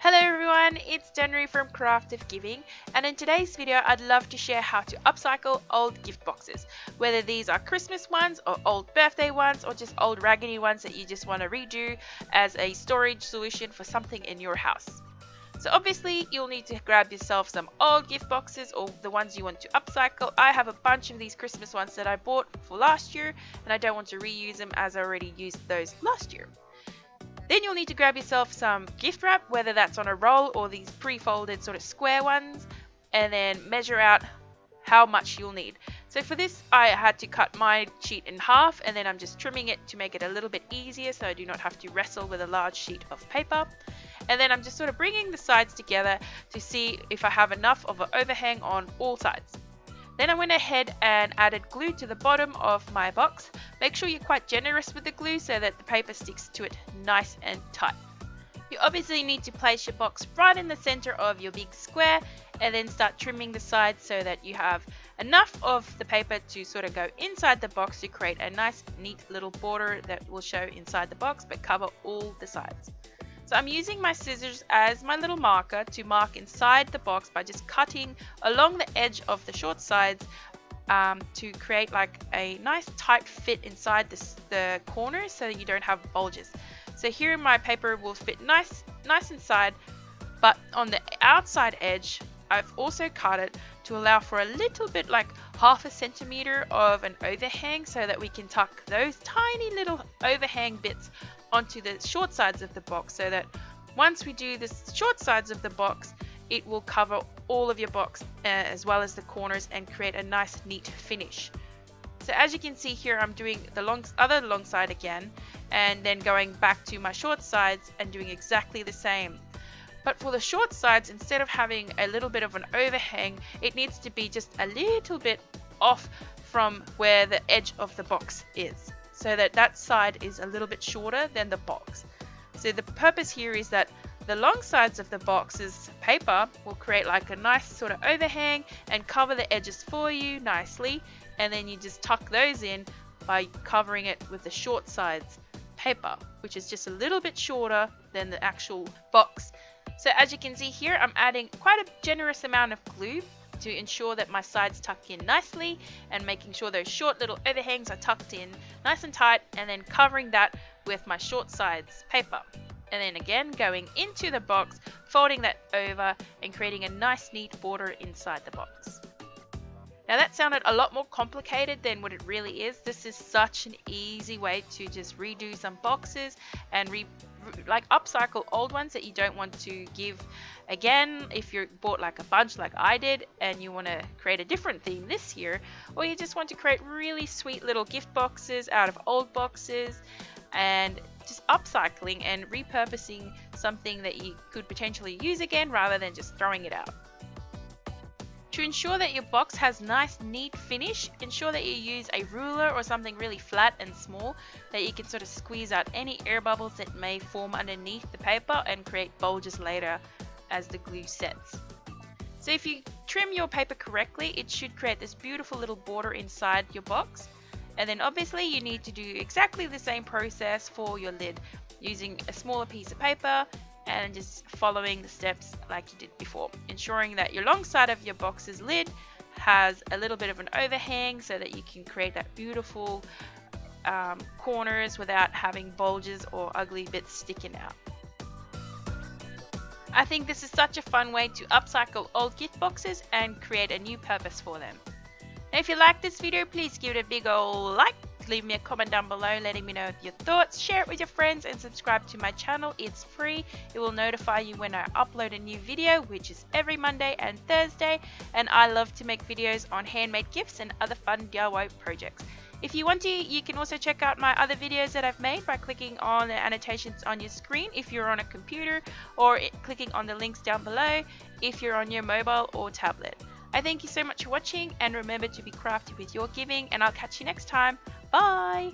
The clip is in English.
Hello everyone, it's Danrie from Craftofgiving, and in today's video I'd love to share how to upcycle old gift boxes, whether these are Christmas ones or old birthday ones or just old raggedy ones that you just want to redo as a storage solution for something in your house. So obviously you'll need to grab yourself some old gift boxes or the ones you want to upcycle. I have a bunch of these Christmas ones that I bought for last year and I don't want to reuse them as I already used those last year. Then you'll need to grab yourself some gift wrap, whether that's on a roll or these pre-folded sort of square ones, and then measure out how much you'll need. So for this I had to cut my sheet in half, and then I'm just trimming it to make it a little bit easier so I do not have to wrestle with a large sheet of paper. And then I'm just sort of bringing the sides together to see if I have enough of an overhang on all sides. Then I went ahead and added glue to the bottom of my box. Make sure you're quite generous with the glue so that the paper sticks to it nice and tight. You obviously need to place your box right in the center of your big square and then start trimming the sides so that you have enough of the paper to sort of go inside the box to create a nice neat little border that will show inside the box but cover all the sides. So I'm using my scissors as my little marker to mark inside the box by just cutting along the edge of the short sides to create like a nice tight fit inside the corners so that you don't have bulges. So here my paper will fit nice inside, but on the outside edge I've also cut it to allow for a little bit like half a centimeter of an overhang so that we can tuck those tiny little overhang bits onto the short sides of the box, so that once we do the short sides of the box it will cover all of your box as well as the corners and create a nice neat finish. So as you can see here, I'm doing the other long side again and then going back to my short sides and doing exactly the same. But for the short sides, instead of having a little bit of an overhang, it needs to be just a little bit off from where the edge of the box is, so that that side is a little bit shorter than the box. So the purpose here is that the long sides of the box's paper will create like a nice sort of overhang and cover the edges for you nicely, and then you just tuck those in by covering it with the short sides paper, which is just a little bit shorter than the actual box. So as you can see here, I'm adding quite a generous amount of glue to ensure that my sides tuck in nicely and making sure those short little overhangs are tucked in nice and tight, and then covering that with my short sides paper. And then again going into the box, folding that over and creating a nice neat border inside the box. Now that sounded a lot more complicated than what it really is. This is such an easy way to just redo some boxes and like upcycle old ones that you don't want to give again if you bought like a bunch like I did and you want to create a different theme this year, or you just want to create really sweet little gift boxes out of old boxes and just upcycling and repurposing something that you could potentially use again rather than just throwing it out. To ensure that your box has nice neat finish, ensure that you use a ruler or something really flat and small that you can sort of squeeze out any air bubbles that may form underneath the paper and create bulges later as the glue sets. So if you trim your paper correctly, it should create this beautiful little border inside your box. And then obviously you need to do exactly the same process for your lid, using a smaller piece of paper and just following the steps like you did before, ensuring that your long side of your box's lid has a little bit of an overhang so that you can create that beautiful corners without having bulges or ugly bits sticking out. I think this is such a fun way to upcycle old gift boxes and create a new purpose for them. Now if you like this video, please give it a big ol' like. Leave me a comment down below letting me know your thoughts, share it with your friends and subscribe to my channel. It's free. It will notify you when I upload a new video, which is every Monday and Thursday, and I love to make videos on handmade gifts and other fun DIY projects. If you want to, you can also check out my other videos that I've made by clicking on the annotations on your screen if you're on a computer, or clicking on the links down below if you're on your mobile or tablet. I thank you so much for watching, and remember to be crafty with your giving, and I'll catch you next time. Bye!